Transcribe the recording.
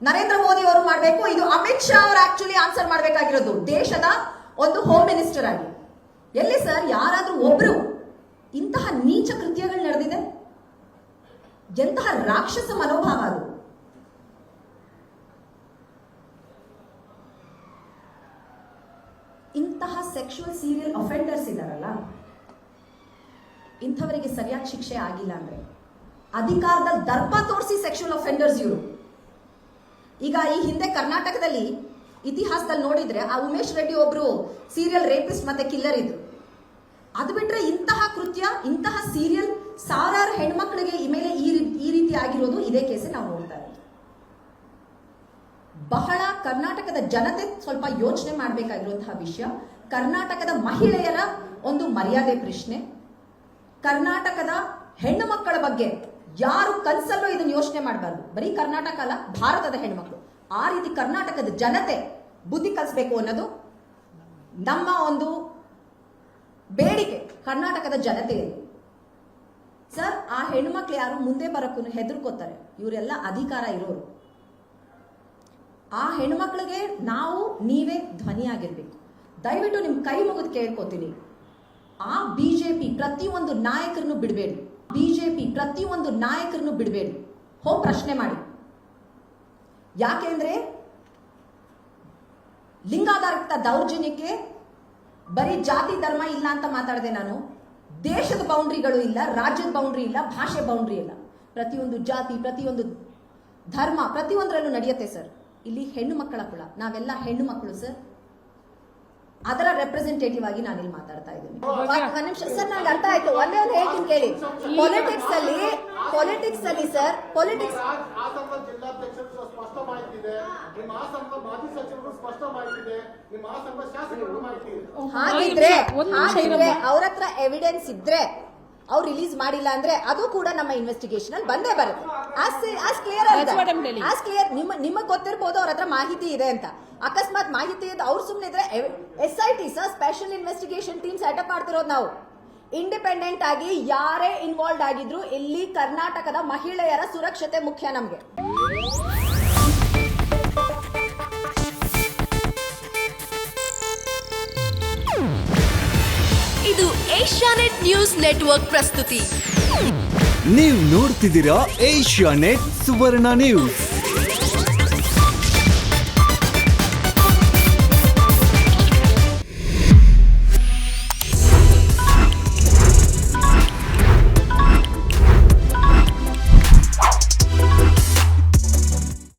ನರೇಂದ್ರ ಮೋದಿ ಅವರು ಮಾಡಬೇಕು, ಇದು ಅಮಿತ್ ಶಾ ಅವರು ಆಕ್ಚುಲಿ ಆನ್ಸರ್ ಮಾಡಬೇಕಾಗಿರೋದು ದೇಶದ ಒಂದು ಹೋಮ್ ಮಿನಿಸ್ಟರ್ ಆಗಿ. ಎಲ್ಲಿ ಸರ್ ಯಾರಾದ್ರೂ ಒಬ್ರು ಇಂತಹ ನೀಚ ಕೃತ್ಯಗಳು ನಡೆದಿದೆ? ಎಂತಹ ರಾಕ್ಷಸ ಮನೋಭಾವ ಅದು. ಇಂತಹ ಸೆಕ್ಷುವಲ್ ಸೀರಿಯಲ್ ಅಫೆಂಡರ್ಸ್ ಇದಾರಲ್ಲ, ಇಂಥವರಿಗೆ ಸರಿಯಾದ ಶಿಕ್ಷೆ ಆಗಿಲ್ಲ ಅಂದ್ರೆ ಅಧಿಕಾರದಲ್ಲಿ ದರ್ಪ ತೋರಿಸಿ ಸೆಕ್ಷುವಲ್ ಅಫೆಂಡರ್ಸ್ ಇವರು. ಈಗ ಈ ಹಿಂದೆ ಕರ್ನಾಟಕದಲ್ಲಿ ಇತಿಹಾಸದಲ್ಲಿ ನೋಡಿದ್ರೆ ಆ ಉಮೇಶ್ ರೆಡ್ಡಿ ಒಬ್ರು ಸೀರಿಯಲ್ ರೇಪಿಸ್ಟ್ ಮತ್ತೆ ಕಿಲ್ಲರ್ ಇದ್ರು. ಅದು ಬಿಟ್ರೆ ಇಂತಹ ಕೃತ್ಯ, ಇಂತಹ ಸೀರಿಯಲ್ ಸಾವಿರಾರು ಹೆಣ್ಮಕ್ಳಿಗೆ ಮೇಲೆ ಈ ರೀತಿ ಆಗಿರೋದು ಇದೇ ಕೇಸೆ ನಾವು ನೋಡ್ತಾ ಇರೋದು. ಬಹಳ ಕರ್ನಾಟಕದ ಜನತೆ ಸ್ವಲ್ಪ ಯೋಚನೆ ಮಾಡಬೇಕಾಗಿರುವಂತಹ ವಿಷಯ. ಕರ್ನಾಟಕದ ಮಹಿಳೆಯರ ಒಂದು ಮರ್ಯಾದೆ ಪ್ರಶ್ನೆ, ಕರ್ನಾಟಕದ ಹೆಣ್ಣು ಮಕ್ಕಳ ಬಗ್ಗೆ ಯಾರು ಕನ್ಸಲ್ಲೂ ಇದನ್ನು ಯೋಚನೆ ಮಾಡಬಾರ್ದು. ಬರೀ ಕರ್ನಾಟಕ ಅಲ್ಲ, ಭಾರತದ ಹೆಣ್ಮಕ್ಳು ಆ ರೀತಿ ಕರ್ನಾಟಕದ ಜನತೆ ಬುದ್ಧಿ ಕಲಿಸಬೇಕು ಅನ್ನೋದು ನಮ್ಮ ಒಂದು ಬೇಡಿಕೆ ಕರ್ನಾಟಕದ ಜನತೆಯಲ್ಲಿ. ಸರ್, ಆ ಹೆಣ್ಮಕ್ಳು ಯಾರು ಮುಂದೆ ಬರೋಕ್ಕೂ ಹೆದರ್ಕೋತಾರೆ. ಇವರೆಲ್ಲ ಅಧಿಕಾರ ಇರೋರು. ಆ ಹೆಣ್ಮಕ್ಳಿಗೆ ನಾವು ನೀವೇ ಧ್ವನಿಯಾಗಿರ್ಬೇಕು. ದಯವಿಟ್ಟು ನಿಮ್ ಕೈ ಮುಗಿದು ಕೇಳ್ಕೊತೀನಿ, ಆ ಬಿಜೆಪಿ ಪ್ರತಿಯೊಂದು ನಾಯಕರನ್ನು ಬಿಡಬೇಡಿ. ಬಿಜೆಪಿ ಪ್ರತಿಯೊಂದು ನಾಯಕರನ್ನು ಬಿಡಬೇಡಿ. ಹೋಗಿ ಪ್ರಶ್ನೆ ಮಾಡಿ. ಯಾಕೆಂದ್ರೆ ಲಿಂಗಾಧಾರಿತ ದೌರ್ಜನ್ಯಕ್ಕೆ ಬರೀ ಜಾತಿ ಧರ್ಮ ಇಲ್ಲ ಅಂತ ಮಾತಾಡಿದೆ ನಾನು. ದೇಶದ ಬೌಂಡ್ರಿಗಳು ಇಲ್ಲ, ರಾಜ್ಯದ ಬೌಂಡ್ರಿ ಇಲ್ಲ, ಭಾಷೆ ಬೌಂಡ್ರಿ ಇಲ್ಲ. ಪ್ರತಿಯೊಂದು ಜಾತಿ, ಪ್ರತಿಯೊಂದು ಧರ್ಮ, ಪ್ರತಿಯೊಂದರಲ್ಲೂ ನಡೆಯುತ್ತೆ ಸರ್. ಇಲ್ಲಿ ಹೆಣ್ಣು ಮಕ್ಕಳ ಕುಲ, ನಾವೆಲ್ಲ ಹೆಣ್ಣು ಮಕ್ಕಳು ಸರ್. ಅದರ ರೆಪ್ರೆಸೆಂಟೇಟಿವ್ ಆಗಿ ನಾನು ಇಲ್ಲಿ ಮಾತಾಡ್ತಾ ಇದ್ದೀನಿ. ಒಂದು ನಿಮಿಷ ಸರ್, ನನಗೆ ಅರ್ಥ ಆಯ್ತು. ಒಂದೇ ಒಂದು ಹೇಳ್ತೀನಿ ಕೇಳಿ. ಪೊಲಿಟಿಕ್ಸ್ ಅಲ್ಲಿ ಸರ್, ಪೊಲಿಟಿಕ್ಸ್ ಜಿಲ್ಲಾಧ್ಯಕ್ಷರು ಸ್ಪಷ್ಟ ಮಾಹಿತಿ ಇದೆ, ನಿಮ್ಮ ಹಾಸನದ ಮಾಜಿ ಸಚಿವರು ಸ್ಪಷ್ಟ ಮಾಹಿತಿ ಇದೆ, ನಿಮ್ಮ ಹಾಸನದ ಶಾಸಕರು ಮಾಹಿತಿ ಇದೆ. ಹಾಗಿದ್ರೆ ಅವ್ರ ಹತ್ರ ಎವಿಡೆನ್ಸ್ ಇದ್ರೆ ಅವ್ರು ರಿಲೀಸ್ ಮಾಡಿಲ್ಲ ಅಂದ್ರೆ ಅದು ಕೂಡ ನಮ್ಮ ಇನ್ವೆಸ್ಟಿಗೇಷನ್ ಅಲ್ಲಿ ಬಂದೇ ಬರುತ್ತೆ. ಆಸ್ ಕ್ಲಿಯರ್ ನಿಮಗ್ ಗೊತ್ತಿರ್ಬೋದು ಅವ್ರ ಹತ್ರ ಮಾಹಿತಿ ಇದೆ ಅಂತ. ಅಕಸ್ಮಾತ್ ಮಾಹಿತಿ ಇದೆ, ಅವ್ರು ಸುಮ್ಮನೆ ಇದ್ರೆ SIT sir, special investigation team setup ಮಾಡ್ತಿರೋದು ನಾವು. ಇಂಡಿಪೆಂಡೆಂಟ್ ಆಗಿ ಯಾರೇ ಇನ್ವಾಲ್ವ್ ಆಗಿದ್ರು ಇಲ್ಲಿ ಕರ್ನಾಟಕದ ಮಹಿಳೆಯರ ಸುರಕ್ಷತೆ ಮುಖ್ಯ ನಮ್ಗೆ. ಇದು ಏಷ್ಯಾನೆಟ್ ನ್ಯೂಸ್ ನೆಟ್ವರ್ಕ್ ಪ್ರಸ್ತುತಿ. ನೀವು ನೋಡ್ತಿದ್ದೀರಾ ಏಷ್ಯಾನೆಟ್ ಸುವರ್ಣ ನ್ಯೂಸ್.